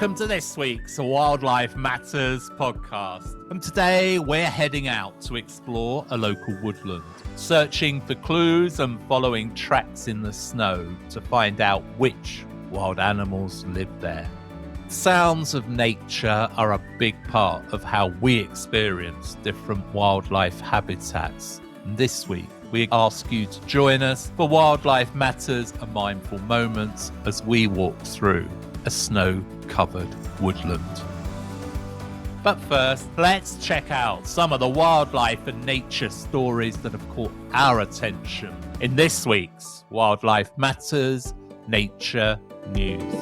welcome to this week's Wildlife Matters podcast. And today we're heading out to explore a local woodland, searching for clues and following tracks in the snow to find out which wild animals live there. Sounds of nature are a big part of how we experience different wildlife habitats. And this week, we ask you to join us for Wildlife Matters and Mindful Moments as we walk through a snow-covered woodland. But first, let's check out some of the wildlife and nature stories that have caught our attention in this week's Wildlife Matters Nature News.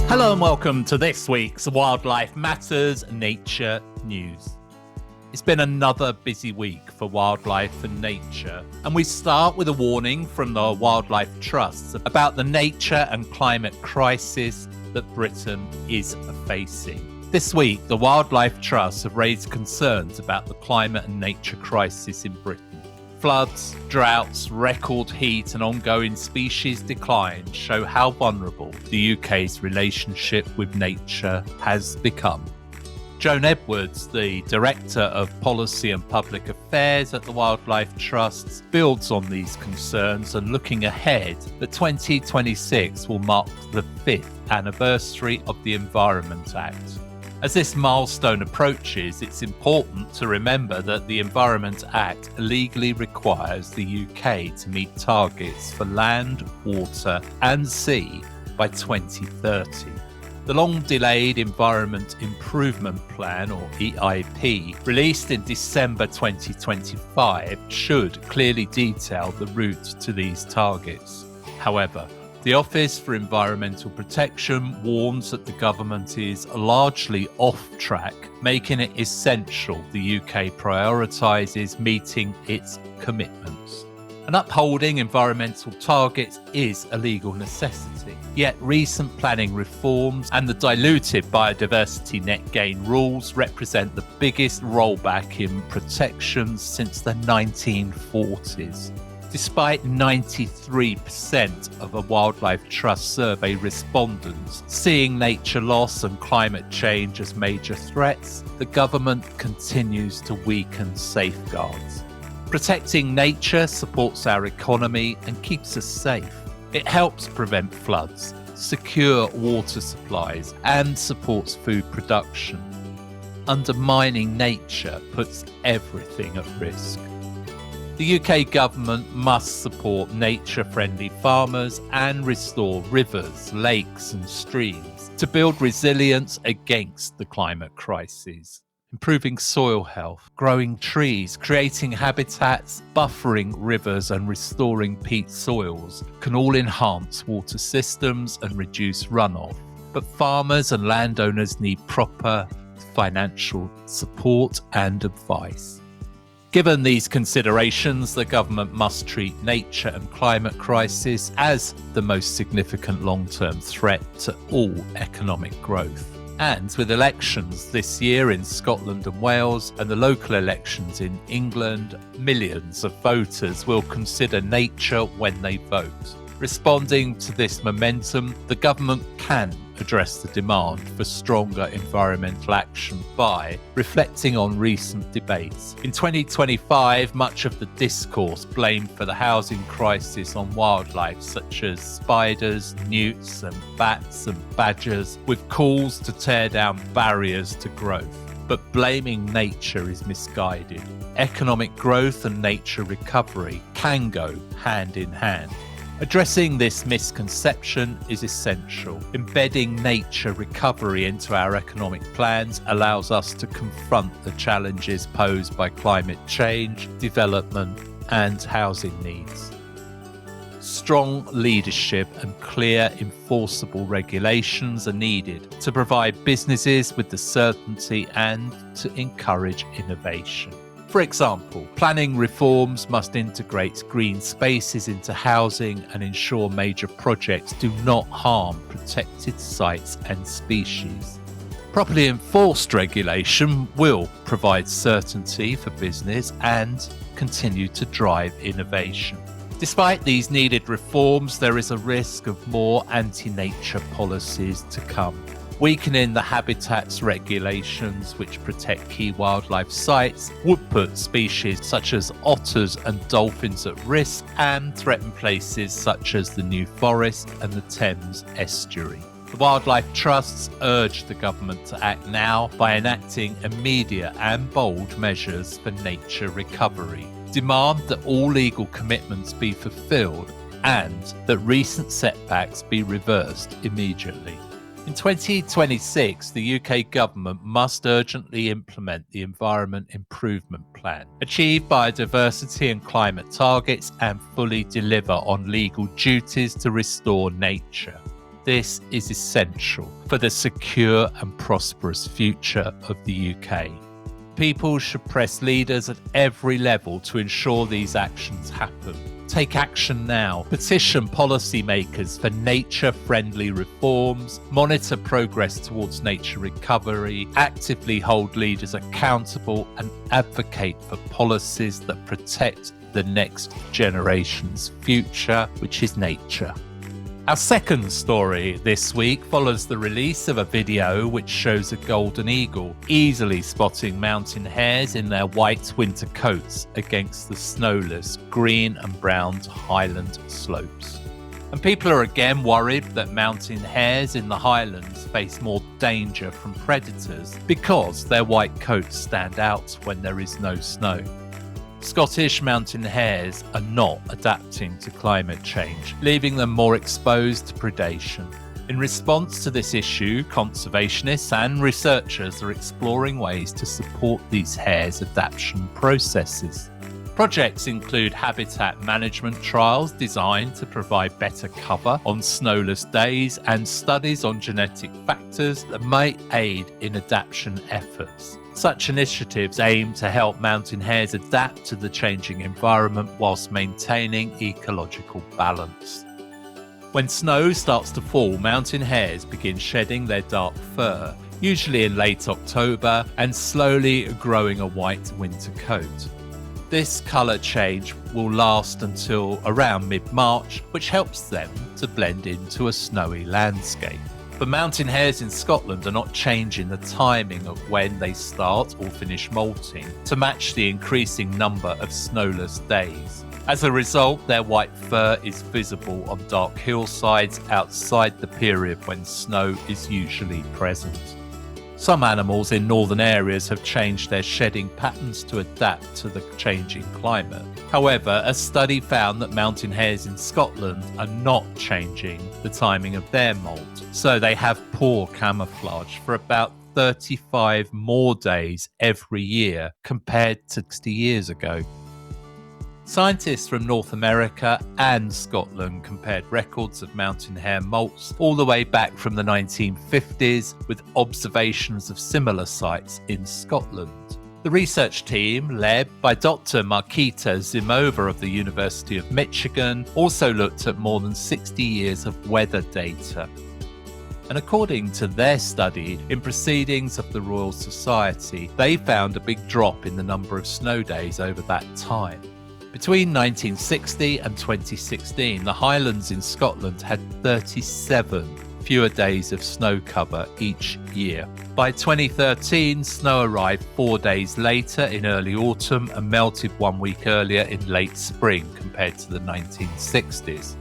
Hello and welcome to this week's Wildlife Matters Nature News. It's been another busy week for wildlife and nature, and we start with a warning from the Wildlife Trusts about the nature and climate crisis that Britain is facing. This week, the Wildlife Trusts have raised concerns about the climate and nature crisis in Britain. Floods, droughts, record heat and ongoing species decline show how vulnerable the UK's relationship with nature has become. Joan Edwards, the Director of Policy and Public Affairs at the Wildlife Trusts, builds on these concerns and looking ahead, that 2026 will mark the 5th anniversary of the Environment Act. As this milestone approaches, it's important to remember that the Environment Act legally requires the UK to meet targets for land, water and sea by 2030. The long-delayed Environment Improvement Plan, or EIP, released in December 2025, should clearly detail the route to these targets. However, the Office for Environmental Protection warns that the government is largely off track, making it essential the UK prioritises meeting its commitments. And upholding environmental targets is a legal necessity. Yet recent planning reforms and the diluted biodiversity net gain rules represent the biggest rollback in protections since the 1940s. Despite 93% of a Wildlife Trust survey respondents seeing nature loss and climate change as major threats, the government continues to weaken safeguards. Protecting nature supports our economy and keeps us safe. It helps prevent floods, secure water supplies, and supports food production. Undermining nature puts everything at risk. The UK government must support nature-friendly farmers and restore rivers, lakes and streams to build resilience against the climate crisis. Improving soil health, growing trees, creating habitats, buffering rivers and restoring peat soils can all enhance water systems and reduce runoff. But farmers and landowners need proper financial support and advice. Given these considerations, the government must treat nature and climate crisis as the most significant long-term threat to all economic growth. And with elections this year in Scotland and Wales and the local elections in England, millions of voters will consider nature when they vote. Responding to this momentum, the government can address the demand for stronger environmental action by reflecting on recent debates. In 2025, much of the discourse blamed for the housing crisis on wildlife such as spiders, newts and bats and badgers, with calls to tear down barriers to growth. But blaming nature is misguided. Economic growth and nature recovery can go hand in hand. Addressing this misconception is essential. Embedding nature recovery into our economic plans allows us to confront the challenges posed by climate change, development, and housing needs. Strong leadership and clear enforceable regulations are needed to provide businesses with the certainty and to encourage innovation. For example, planning reforms must integrate green spaces into housing and ensure major projects do not harm protected sites and species. Properly enforced regulation will provide certainty for business and continue to drive innovation. Despite these needed reforms, there is a risk of more anti-nature policies to come. Weakening the habitats regulations which protect key wildlife sites would put species such as otters and dolphins at risk and threaten places such as the New Forest and the Thames estuary. The Wildlife Trusts urge the government to act now by enacting immediate and bold measures for nature recovery, demand that all legal commitments be fulfilled, and that recent setbacks be reversed immediately. In 2026, the UK government must urgently implement the Environment Improvement Plan, achieve biodiversity and climate targets, and fully deliver on legal duties to restore nature. This is essential for the secure and prosperous future of the UK. People should press leaders at every level to ensure these actions happen. Take action now. Petition policymakers for nature-friendly reforms, monitor progress towards nature recovery, actively hold leaders accountable, and advocate for policies that protect the next generation's future, which is nature. Our second story this week follows the release of a video which shows a golden eagle easily spotting mountain hares in their white winter coats against the snowless green and brown highland slopes. And people are again worried that mountain hares in the highlands face more danger from predators because their white coats stand out when there is no snow. Scottish mountain hares are not adapting to climate change, leaving them more exposed to predation. In response to this issue, conservationists and researchers are exploring ways to support these hares' adaptation processes. Projects include habitat management trials designed to provide better cover on snowless days and studies on genetic factors that may aid in adaptation efforts. Such initiatives aim to help mountain hares adapt to the changing environment whilst maintaining ecological balance. When snow starts to fall, mountain hares begin shedding their dark fur, usually in late October, and slowly growing a white winter coat. This colour change will last until around mid-March, which helps them to blend into a snowy landscape. But mountain hares in Scotland are not changing the timing of when they start or finish molting to match the increasing number of snowless days. As a result, their white fur is visible on dark hillsides outside the period when snow is usually present. Some animals in northern areas have changed their shedding patterns to adapt to the changing climate. However, a study found that mountain hares in Scotland are not changing the timing of their molt, so they have poor camouflage for about 35 more days every year compared to 60 years ago. Scientists from North America and Scotland compared records of mountain hare molts all the way back from the 1950s with observations of similar sites in Scotland. The research team, led by Dr. Markita Zimova of the University of Michigan, also looked at more than 60 years of weather data. And according to their study in Proceedings of the Royal Society, they found a big drop in the number of snow days over that time. Between 1960 and 2016, the Highlands in Scotland had 37 fewer days of snow cover each year. By 2013, snow arrived 4 days later in early autumn and melted 1 week earlier in late spring compared to the 1960s.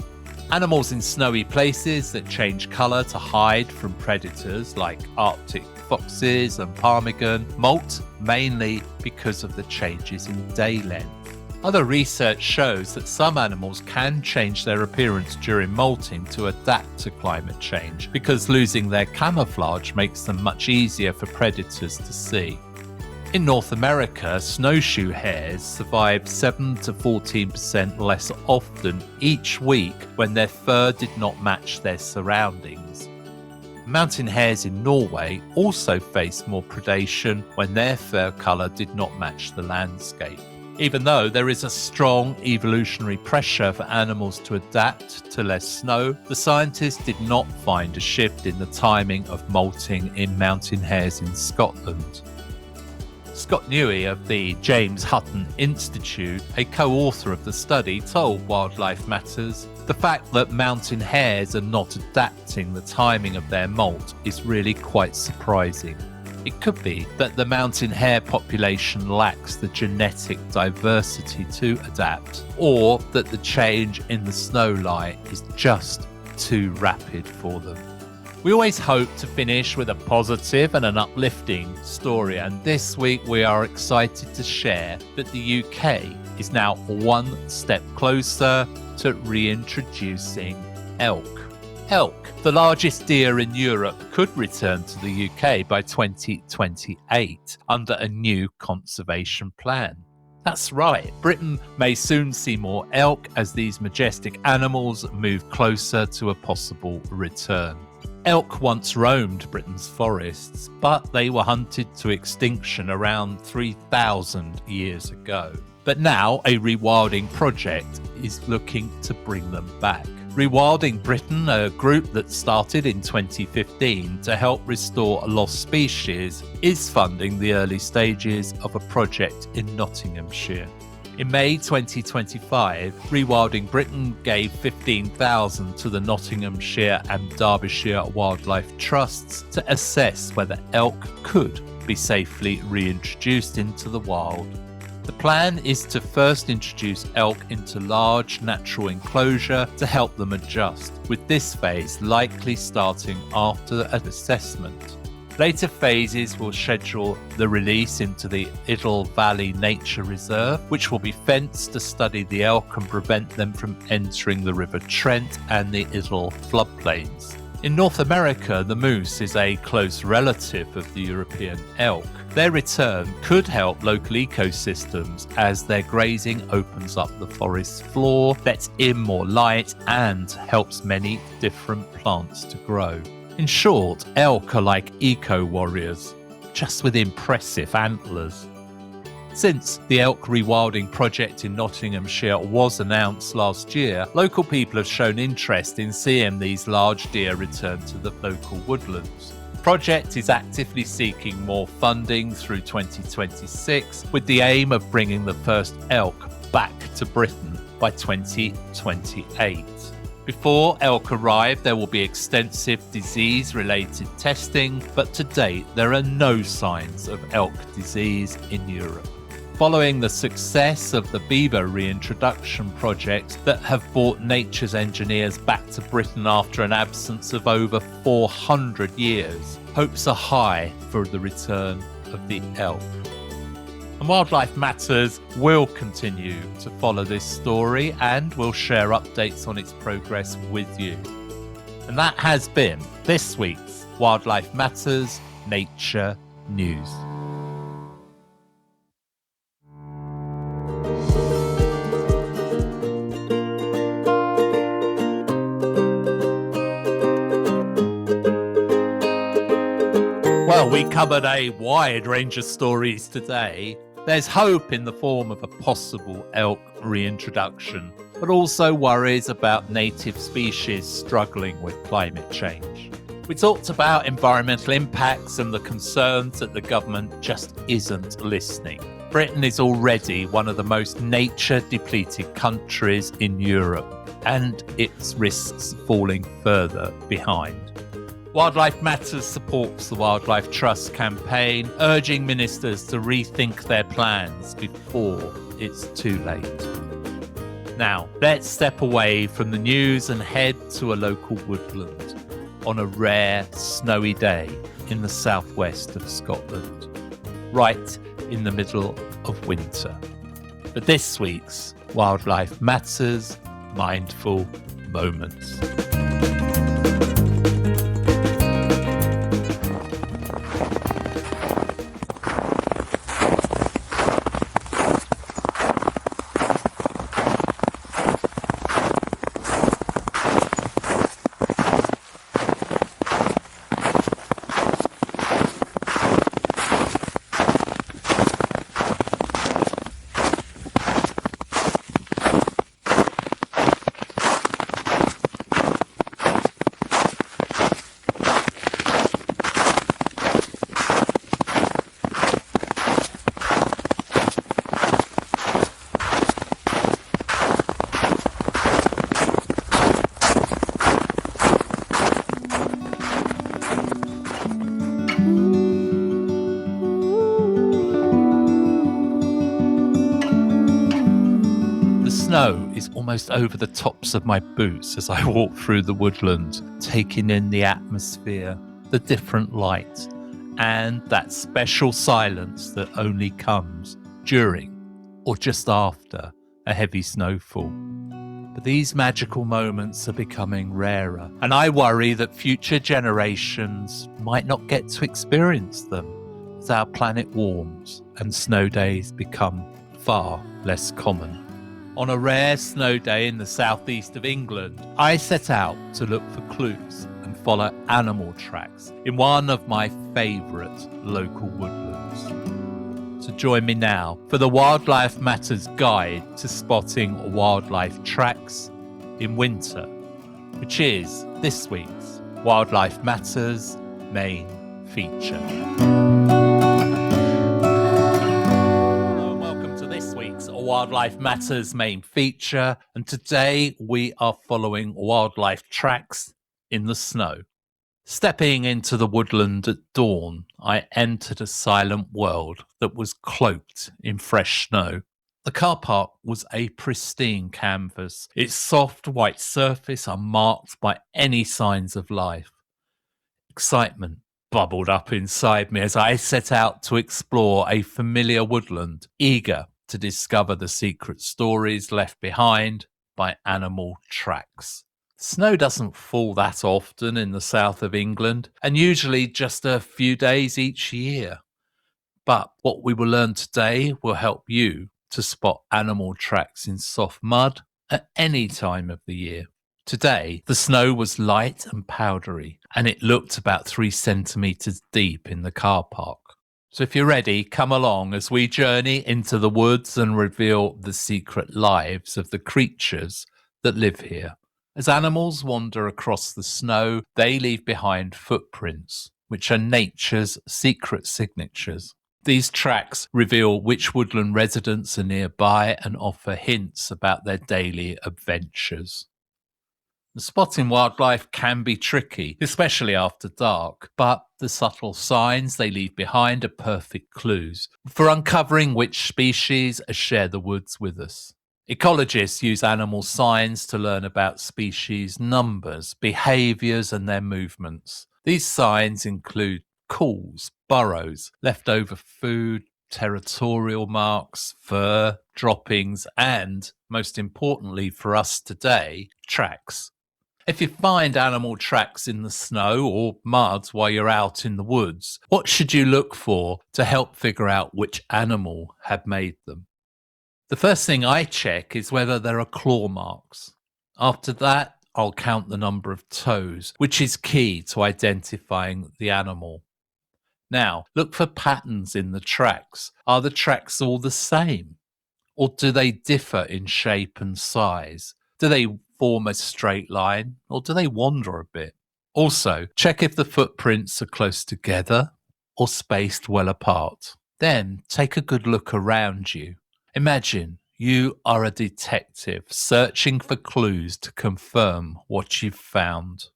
Animals in snowy places that change colour to hide from predators like Arctic foxes and ptarmigan molt mainly because of the changes in day length. Other research shows that some animals can change their appearance during molting to adapt to climate change because losing their camouflage makes them much easier for predators to see. In North America, snowshoe hares survive 7 to 14% less often each week when their fur did not match their surroundings. Mountain hares in Norway also face more predation when their fur colour did not match the landscape. Even though there is a strong evolutionary pressure for animals to adapt to less snow, the scientists did not find a shift in the timing of molting in mountain hares in Scotland. Scott Newey of the James Hutton Institute, a co-author of the study, told Wildlife Matters, the fact that mountain hares are not adapting the timing of their molt is really quite surprising. It could be that the mountain hare population lacks the genetic diversity to adapt, or that the change in the snow lie is just too rapid for them. We always hope to finish with a positive and an uplifting story, and this week we are excited to share that the UK is now one step closer to reintroducing elk. Elk, the largest deer in Europe, could return to the UK by 2028 under a new conservation plan. That's right, Britain may soon see more elk as these majestic animals move closer to a possible return. Elk once roamed Britain's forests, but they were hunted to extinction around 3,000 years ago. But now a rewilding project is looking to bring them back. Rewilding Britain, a group that started in 2015 to help restore a lost species, is funding the early stages of a project in Nottinghamshire. In May 2025, Rewilding Britain gave $15,000 to the Nottinghamshire and Derbyshire Wildlife Trusts to assess whether elk could be safely reintroduced into the wild. The plan is to first introduce elk into large natural enclosure to help them adjust, with this phase likely starting after an assessment. Later phases will schedule the release into the Iddle Valley Nature Reserve, which will be fenced to study the elk and prevent them from entering the River Trent and the Iddle floodplains. In North America, the moose is a close relative of the European elk. Their return could help local ecosystems as their grazing opens up the forest floor, lets in more light, and helps many different plants to grow. In short, elk are like eco-warriors, just with impressive antlers. Since the elk rewilding project in Nottinghamshire was announced last year, local people have shown interest in seeing these large deer return to the local woodlands. The project is actively seeking more funding through 2026, with the aim of bringing the first elk back to Britain by 2028. Before elk arrive, there will be extensive disease-related testing, but to date there are no signs of elk disease in Europe. Following the success of the beaver reintroduction project that have brought nature's engineers back to Britain after an absence of over 400 years, hopes are high for the return of the elk. And Wildlife Matters will continue to follow this story and will share updates on its progress with you. And that has been this week's Wildlife Matters Nature News. Well, we covered a wide range of stories today. There's hope in the form of a possible elk reintroduction, but also worries about native species struggling with climate change. We talked about environmental impacts and the concerns that the government just isn't listening. Britain is already one of the most nature-depleted countries in Europe, and it risks falling further behind. Wildlife Matters supports the Wildlife Trust campaign, urging ministers to rethink their plans before it's too late. Now, let's step away from the news and head to a local woodland on a rare, snowy day in the southwest of Scotland, right in the middle of winter. But this week's Wildlife Matters Mindful Moments. is almost over the tops of my boots as I walk through the woodland, taking in the atmosphere, the different light, and that special silence that only comes during or just after a heavy snowfall. But these magical moments are becoming rarer, and I worry that future generations might not get to experience them as our planet warms and snow days become far less common. On a rare snow day in the southeast of England, I set out to look for clues and follow animal tracks in one of my favourite local woodlands. So join me now for the Wildlife Matters Guide to Spotting Wildlife Tracks in Winter, which is this week's Wildlife Matters main feature. Wildlife Matters main feature, and today we are following wildlife tracks in the snow. Stepping into the woodland at dawn, I entered a silent world that was cloaked in fresh snow. The car park was a pristine canvas, its soft white surface unmarked by any signs of life. Excitement bubbled up inside me as I set out to explore a familiar woodland, eager to discover the secret stories left behind by animal tracks. Snow doesn't fall that often in the south of England, and usually just a few days each year. But what we will learn today will help you to spot animal tracks in soft mud at any time of the year. Today, the snow was light and powdery, and it looked about 3 centimetres deep in the car park. So if you're ready, come along as we journey into the woods and reveal the secret lives of the creatures that live here. As animals wander across the snow, they leave behind footprints, which are nature's secret signatures. These tracks reveal which woodland residents are nearby and offer hints about their daily adventures. Spotting wildlife can be tricky, especially after dark, but the subtle signs they leave behind are perfect clues for uncovering which species share the woods with us. Ecologists use animal signs to learn about species numbers, behaviours and their movements. These signs include calls, burrows, leftover food, territorial marks, fur, droppings, and, most importantly for us today, tracks. If you find animal tracks in the snow or mud while you're out in the woods, what should you look for to help figure out which animal had made them? The first thing I check is whether there are claw marks. After that, I'll count the number of toes, which is key to identifying the animal. Now, look for patterns in the tracks. Are the tracks all the same? Or do they differ in shape and size? Do they form a straight line, or do they wander a bit? Also, check if the footprints are close together or spaced well apart. Then take a good look around you. Imagine you are a detective searching for clues to confirm what you've found.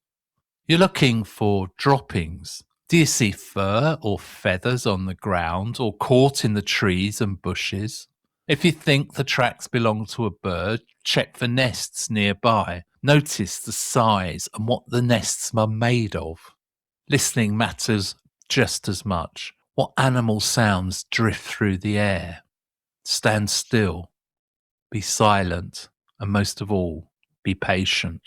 You're looking for droppings. Do you see fur or feathers on the ground or caught in the trees and bushes? If you think the tracks belong to a bird, check for nests nearby. Notice the size and what the nests are made of. Listening matters just as much. What animal sounds drift through the air? Stand still, be silent, and most of all, be patient.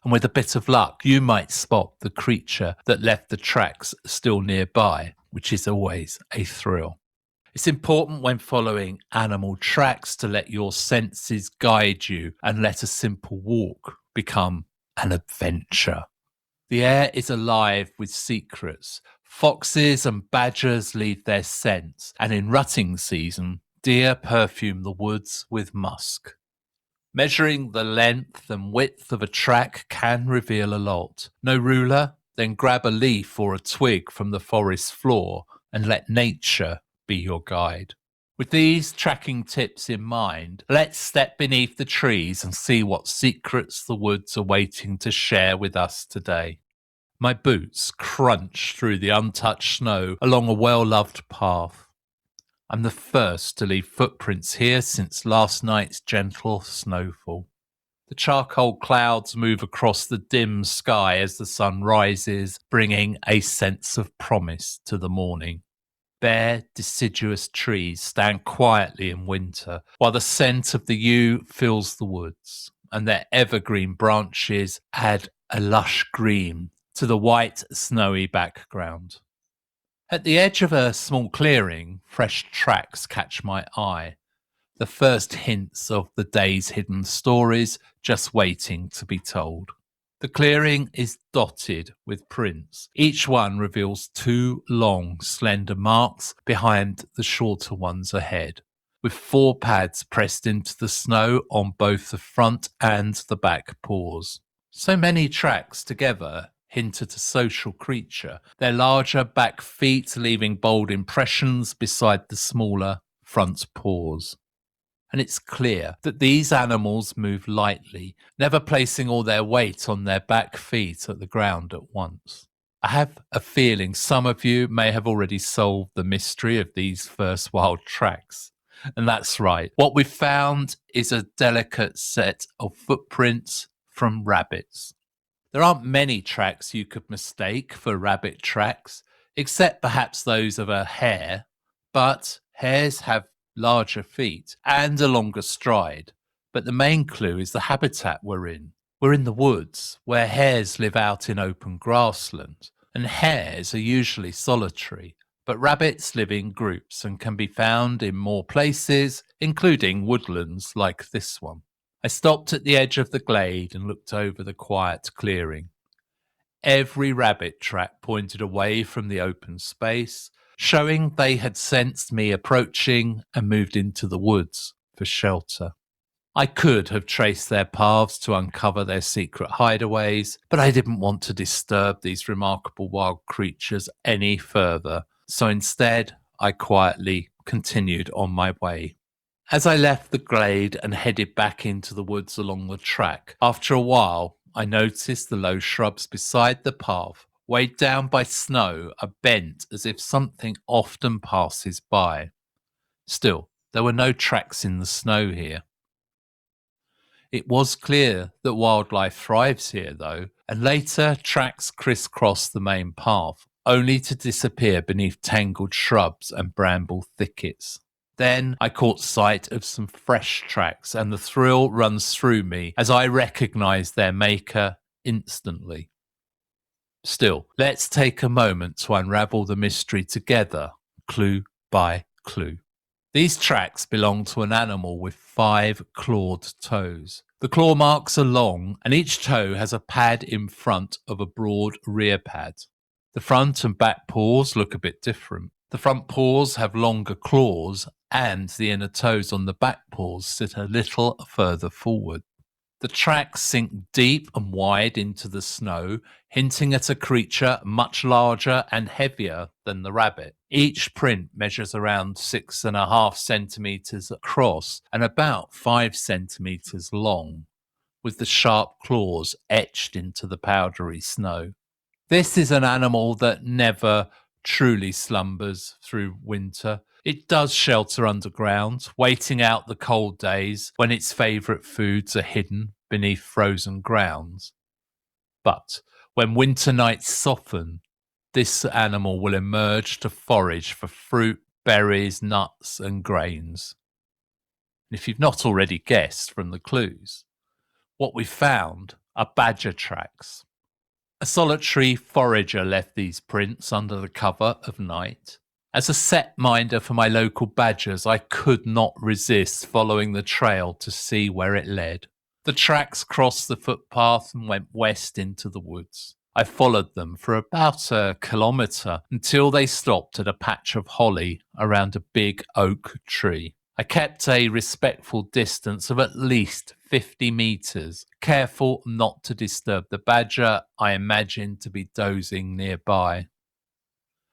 And with a bit of luck, you might spot the creature that left the tracks still nearby, which is always a thrill. It's important when following animal tracks to let your senses guide you and let a simple walk become an adventure. The air is alive with secrets. Foxes and badgers leave their scents, and in rutting season, deer perfume the woods with musk. Measuring the length and width of a track can reveal a lot. No ruler? Then grab a leaf or a twig from the forest floor and let nature be your guide. With these tracking tips in mind, let's step beneath the trees and see what secrets the woods are waiting to share with us today. My boots crunch through the untouched snow along a well-loved path. I'm the first to leave footprints here since last night's gentle snowfall. The charcoal clouds move across the dim sky as the sun rises, bringing a sense of promise to the morning. Bare, deciduous trees stand quietly in winter, while the scent of the yew fills the woods, and their evergreen branches add a lush green to the white, snowy background. At the edge of a small clearing, fresh tracks catch my eye, the first hints of the day's hidden stories just waiting to be told. The clearing is dotted with prints. Each one reveals two long, slender marks behind the shorter ones ahead, with four pads pressed into the snow on both the front and the back paws. So many tracks together hint at a social creature, their larger back feet leaving bold impressions beside the smaller front paws. And it's clear that these animals move lightly, never placing all their weight on their back feet at the ground at once. I have a feeling some of you may have already solved the mystery of these first wild tracks. And that's right. What we've found is a delicate set of footprints from rabbits. There aren't many tracks you could mistake for rabbit tracks, except perhaps those of a hare, but hares have larger feet and a longer stride. But the main clue is the habitat we're in. We're in the woods, where hares live out in open grassland, and hares are usually solitary, but rabbits live in groups and can be found in more places, including woodlands like this one. I stopped at the edge of the glade and looked over the quiet clearing. Every rabbit track pointed away from the open space, showing they had sensed me approaching and moved into the woods for shelter. I could have traced their paths to uncover their secret hideaways, but I didn't want to disturb these remarkable wild creatures any further, so instead I quietly continued on my way. As I left the glade and headed back into the woods along the track, after a while I noticed the low shrubs beside the path, weighed down by snow, are bent as if something often passes by. Still, there were no tracks in the snow here. It was clear that wildlife thrives here, though, and later tracks crisscrossed the main path, only to disappear beneath tangled shrubs and bramble thickets. Then I caught sight of some fresh tracks, and the thrill runs through me as I recognise their maker instantly. Still, let's take a moment to unravel the mystery together, clue by clue. These tracks belong to an animal with 5 clawed toes. The claw marks are long, and each toe has a pad in front of a broad rear pad. The front and back paws look a bit different. The front paws have longer claws, and the inner toes on the back paws sit a little further forward. The tracks sink deep and wide into the snow, hinting at a creature much larger and heavier than the rabbit. Each print measures around 6.5 centimetres across and about 5 centimetres long, with the sharp claws etched into the powdery snow. This is an animal that never truly slumbers through winter. It does shelter underground, waiting out the cold days when its favourite foods are hidden beneath frozen grounds. But when winter nights soften, this animal will emerge to forage for fruit, berries, nuts and grains. And if you've not already guessed from the clues, what we found are badger tracks. A solitary forager left these prints under the cover of night. As a set minder for my local badgers, I could not resist following the trail to see where it led. The tracks crossed the footpath and went west into the woods. I followed them for about a kilometre until they stopped at a patch of holly around a big oak tree. I kept a respectful distance of at least 50 metres, careful not to disturb the badger I imagined to be dozing nearby.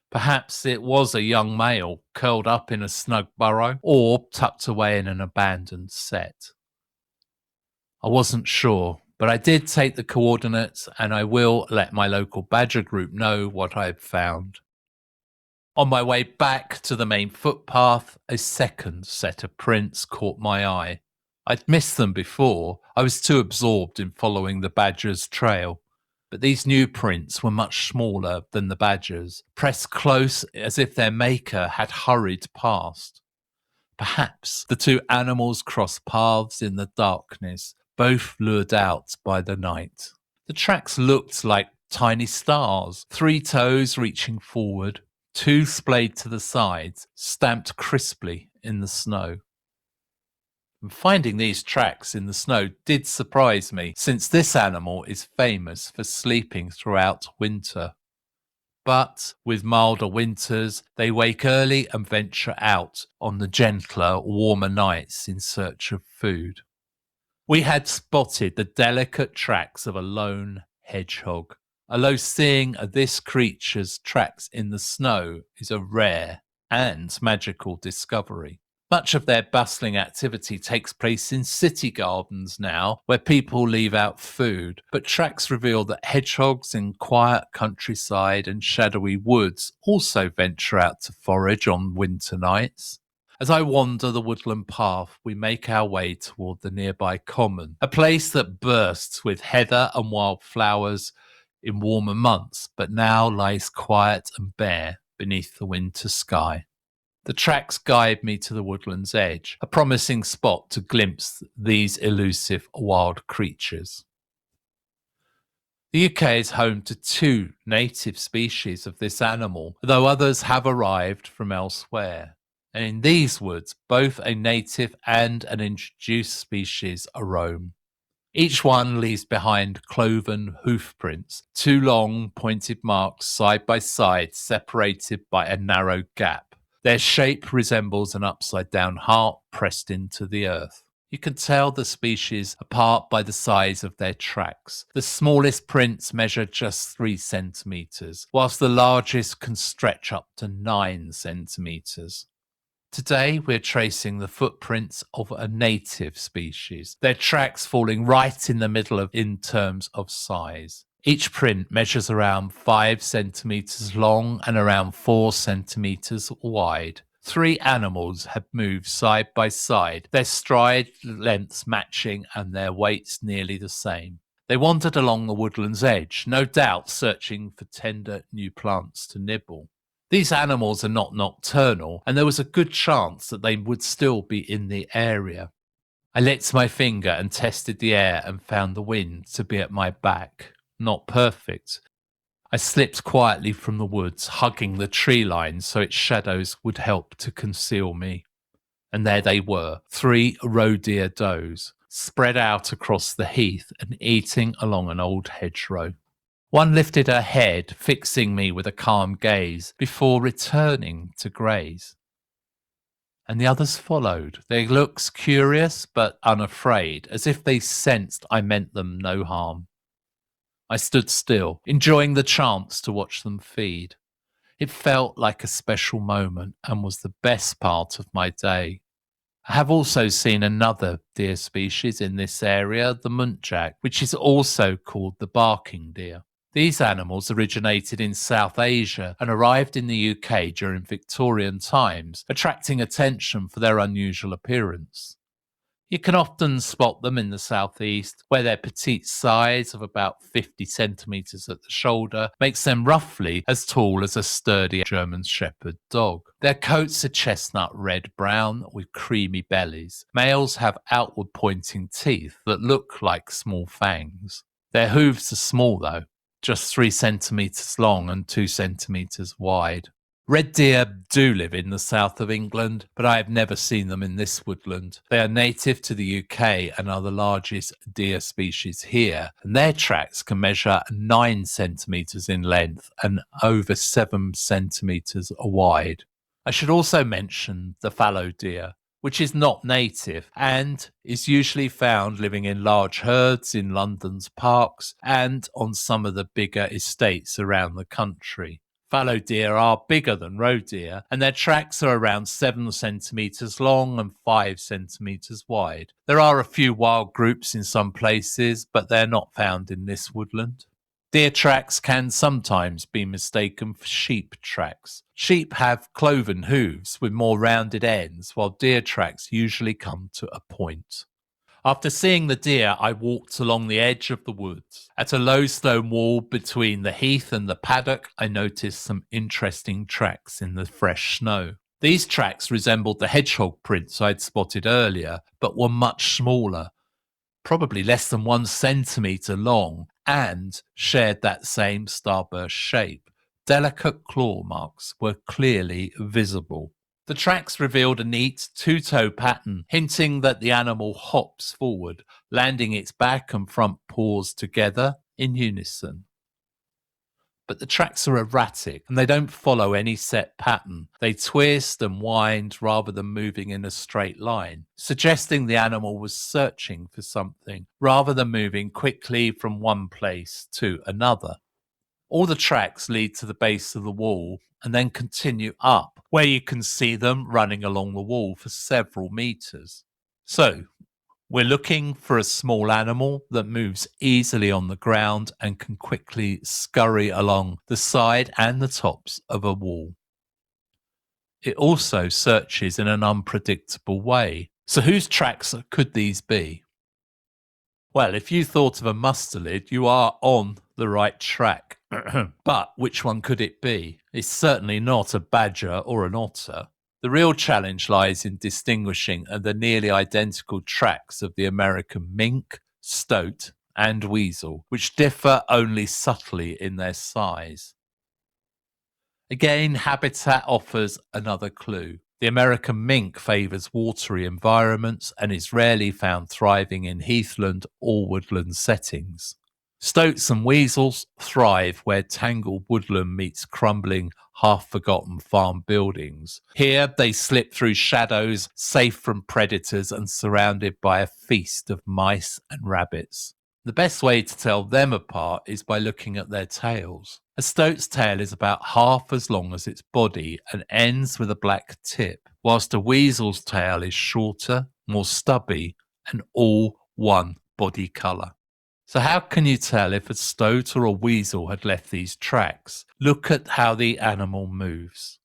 Perhaps it was a young male curled up in a snug burrow or tucked away in an abandoned set. I wasn't sure, but I did take the coordinates and I will let my local badger group know what I had found. On my way back to the main footpath, a second set of prints caught my eye. I'd missed them before. I was too absorbed in following the badger's trail. But these new prints were much smaller than the badger's, pressed close as if their maker had hurried past. Perhaps the two animals crossed paths in the darkness, both lured out by the night. The tracks looked like tiny stars, 3 toes reaching forward, 2 splayed to the sides, stamped crisply in the snow. And finding these tracks in the snow did surprise me, since this animal is famous for sleeping throughout winter. But with milder winters, they wake early and venture out on the gentler, warmer nights in search of food. We had spotted the delicate tracks of a lone hedgehog, although seeing this creature's tracks in the snow is a rare and magical discovery. Much of their bustling activity takes place in city gardens now, where people leave out food, but tracks reveal that hedgehogs in quiet countryside and shadowy woods also venture out to forage on winter nights. As I wander the woodland path, we make our way toward the nearby common, a place that bursts with heather and wildflowers in warmer months, but now lies quiet and bare beneath the winter sky. The tracks guide me to the woodland's edge, a promising spot to glimpse these elusive wild creatures. The UK is home to 2 native species of this animal, though others have arrived from elsewhere. And in these woods, both a native and an introduced species are roam. Each one leaves behind cloven hoof prints, 2 long, pointed marks side by side, separated by a narrow gap. Their shape resembles an upside-down heart pressed into the earth. You can tell the species apart by the size of their tracks. The smallest prints measure just 3 centimetres, whilst the largest can stretch up to 9 centimetres. Today, we're tracing the footprints of a native species, their tracks falling right in the middle in terms of size. Each print measures around 5 centimetres long and around 4 centimetres wide. 3 animals have moved side by side, their stride lengths matching and their weights nearly the same. They wandered along the woodland's edge, no doubt searching for tender new plants to nibble. These animals are not nocturnal, and there was a good chance that they would still be in the area. I licked my finger and tested the air and found the wind to be at my back. Not perfect. I slipped quietly from the woods, hugging the tree line so its shadows would help to conceal me. And there they were, 3 roe deer does, spread out across the heath and eating along an old hedgerow. One lifted her head, fixing me with a calm gaze, before returning to graze. And the others followed, their looks curious but unafraid, as if they sensed I meant them no harm. I stood still, enjoying the chance to watch them feed. It felt like a special moment and was the best part of my day. I have also seen another deer species in this area, the muntjac, which is also called the barking deer. These animals originated in South Asia and arrived in the UK during Victorian times, attracting attention for their unusual appearance. You can often spot them in the southeast, where their petite size of about 50 centimetres at the shoulder makes them roughly as tall as a sturdy German Shepherd dog. Their coats are chestnut red-brown with creamy bellies. Males have outward pointing teeth that look like small fangs. Their hooves are small though, just 3 centimetres long and 2 centimetres wide. Red deer do live in the south of England, but I have never seen them in this woodland. They are native to the UK and are the largest deer species here, and their tracks can measure 9 centimetres in length and over 7 centimetres wide. I should also mention the fallow deer, which is not native and is usually found living in large herds in London's parks and on some of the bigger estates around the country. Fallow deer are bigger than roe deer, and their tracks are around 7 centimetres long and 5 centimetres wide. There are a few wild groups in some places, but they're not found in this woodland. Deer tracks can sometimes be mistaken for sheep tracks. Sheep have cloven hooves with more rounded ends, while deer tracks usually come to a point. After seeing the deer, I walked along the edge of the woods. At a low stone wall between the heath and the paddock, I noticed some interesting tracks in the fresh snow. These tracks resembled the hedgehog prints I'd spotted earlier, but were much smaller, probably less than 1 centimetre long, and shared that same starburst shape. Delicate claw marks were clearly visible. The tracks revealed a neat two-toe pattern, hinting that the animal hops forward, landing its back and front paws together in unison. But the tracks are erratic and they don't follow any set pattern. They twist and wind rather than moving in a straight line, suggesting the animal was searching for something rather than moving quickly from one place to another. All the tracks lead to the base of the wall and then continue up, where you can see them running along the wall for several meters. So, we're looking for a small animal that moves easily on the ground and can quickly scurry along the side and the tops of a wall. It also searches in an unpredictable way. So whose tracks could these be? Well, if you thought of a mustelid, you are on the right track. But which one could it be? It's certainly not a badger or an otter. The real challenge lies in distinguishing the nearly identical tracks of the American mink, stoat, and weasel, which differ only subtly in their size. Again, habitat offers another clue. The American mink favours watery environments and is rarely found thriving in heathland or woodland settings. Stoats and weasels thrive where tangled woodland meets crumbling, half-forgotten farm buildings. Here they slip through shadows, safe from predators and surrounded by a feast of mice and rabbits. The best way to tell them apart is by looking at their tails. A stoat's tail is about half as long as its body and ends with a black tip, whilst a weasel's tail is shorter, more stubby, and all one body colour. So how can you tell if a stoat or a weasel had left these tracks? Look at how the animal moves.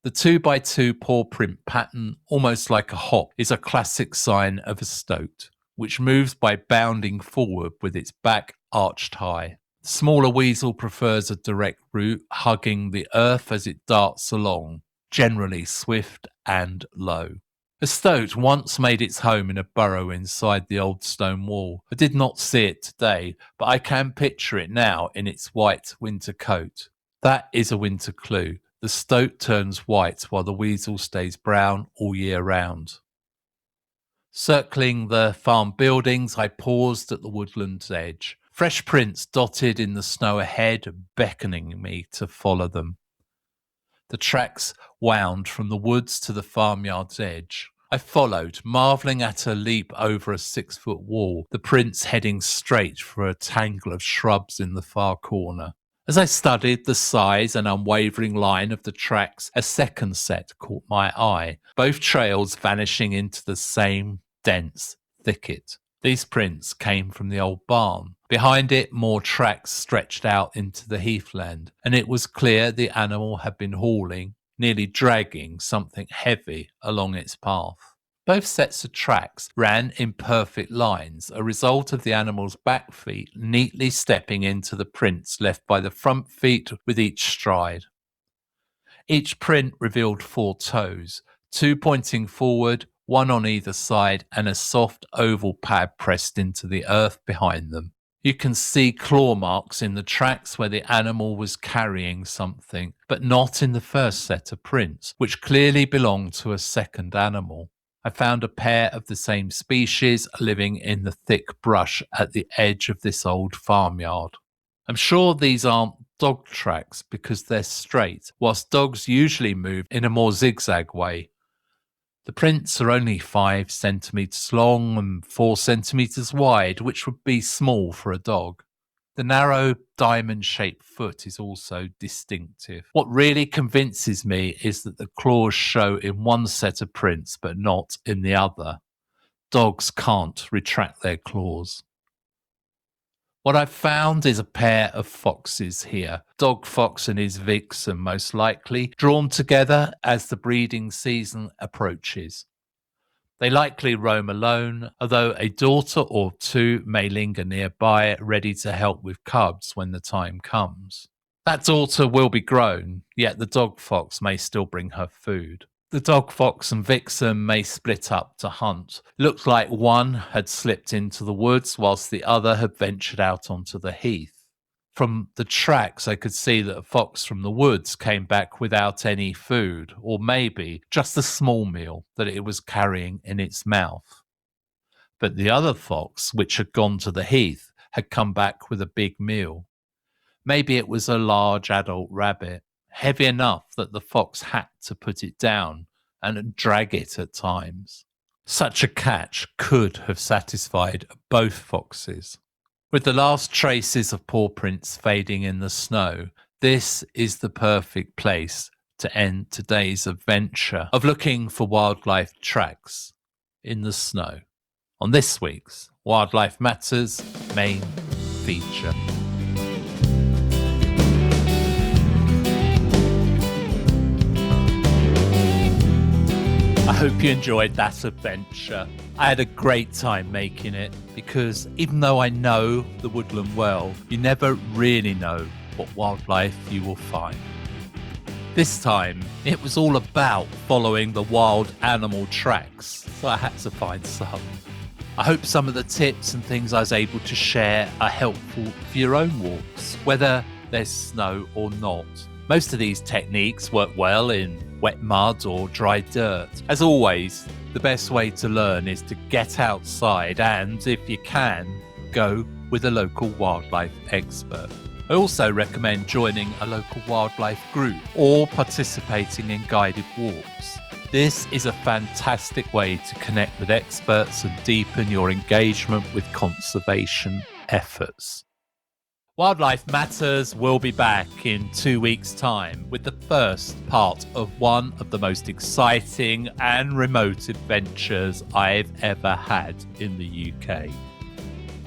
The 2x2 paw print pattern, almost like a hop, is a classic sign of a stoat, which moves by bounding forward with its back arched high. The smaller weasel prefers a direct route, hugging the earth as it darts along, generally swift and low. A stoat once made its home in a burrow inside the old stone wall. I did not see it today, but I can picture it now in its white winter coat. That is a winter clue. The stoat turns white while the weasel stays brown all year round. Circling the farm buildings, I paused at the woodland's edge. Fresh prints dotted in the snow ahead, beckoning me to follow them. The tracks wound from the woods to the farmyard's edge. I followed, marvelling at her leap over a 6-foot wall, the prints heading straight for a tangle of shrubs in the far corner. As I studied the size and unwavering line of the tracks, a second set caught my eye, both trails vanishing into the same dense thicket. These prints came from the old barn. Behind it, more tracks stretched out into the heathland, and it was clear the animal had been hauling, nearly dragging, something heavy along its path. Both sets of tracks ran in perfect lines, a result of the animal's back feet neatly stepping into the prints left by the front feet with each stride. Each print revealed 4 toes, 2 pointing forward, 1 on either side, and a soft oval pad pressed into the earth behind them. You can see claw marks in the tracks where the animal was carrying something, but not in the first set of prints, which clearly belonged to a second animal. I found a pair of the same species living in the thick brush at the edge of this old farmyard. I'm sure these aren't dog tracks because they're straight, whilst dogs usually move in a more zigzag way. The prints are only 5 centimetres long and 4 centimetres wide, which would be small for a dog. The narrow diamond-shaped foot is also distinctive. What really convinces me is that the claws show in one set of prints but not in the other. Dogs can't retract their claws. What I've found is a pair of foxes here, dog fox and his vixen most likely, drawn together as the breeding season approaches. They likely roam alone, although a daughter or two may linger nearby, ready to help with cubs when the time comes. That daughter will be grown, yet the dog fox may still bring her food. The dog fox and vixen may split up to hunt. Looked like one had slipped into the woods whilst the other had ventured out onto the heath. From the tracks, I could see that a fox from the woods came back without any food, or maybe just a small meal that it was carrying in its mouth. But the other fox, which had gone to the heath, had come back with a big meal. Maybe it was a large adult rabbit, heavy enough that the fox had to put it down and drag it at times. Such a catch could have satisfied both foxes. With the last traces of paw prints fading in the snow, this is the perfect place to end today's adventure of looking for wildlife tracks in the snow on this week's Wildlife Matters main feature. I hope you enjoyed that adventure. I had a great time making it because even though I know the woodland well, you never really know what wildlife you will find. This time, it was all about following the wild animal tracks, so I had to find some. I hope some of the tips and things I was able to share are helpful for your own walks, whether there's snow or not. Most of these techniques work well in wet mud or dry dirt. As always, the best way to learn is to get outside and, if you can, go with a local wildlife expert. I also recommend joining a local wildlife group or participating in guided walks. This is a fantastic way to connect with experts and deepen your engagement with conservation efforts. Wildlife Matters will be back in 2 weeks' time with the first part of one of the most exciting and remote adventures I've ever had in the UK.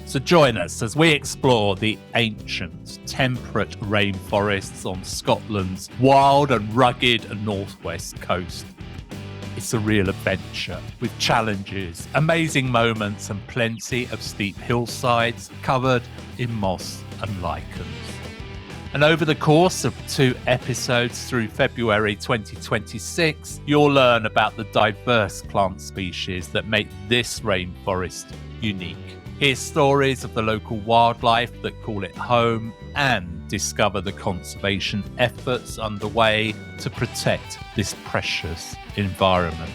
So join us as we explore the ancient, temperate rainforests on Scotland's wild and rugged northwest coast. It's a real adventure with challenges, amazing moments and plenty of steep hillsides covered in moss and lichens. And over the course of 2 episodes through February 2026, you'll learn about the diverse plant species that make this rainforest unique. Hear stories of the local wildlife that call it home and discover the conservation efforts underway to protect this precious environment.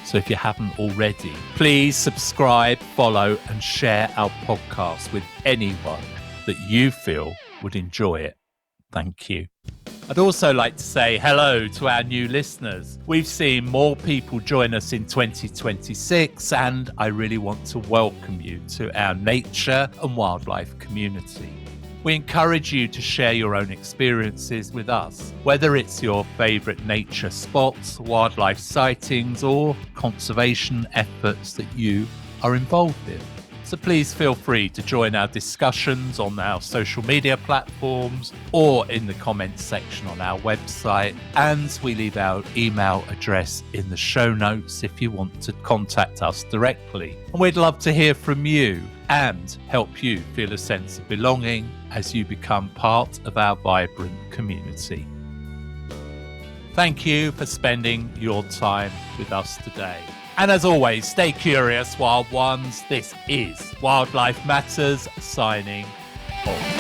So if you haven't already, please subscribe, follow and share our podcast with anyone that you feel would enjoy it. Thank you. I'd also like to say hello to our new listeners. We've seen more people join us in 2026 and I really want to welcome you to our nature and wildlife community. We encourage you to share your own experiences with us, whether it's your favourite nature spots, wildlife sightings or conservation efforts that you are involved in. So please feel free to join our discussions on our social media platforms or in the comments section on our website. And we leave our email address in the show notes if you want to contact us directly. And we'd love to hear from you and help you feel a sense of belonging as you become part of our vibrant community. Thank you for spending your time with us today. And as always, stay curious, wild ones. This is Wildlife Matters signing off.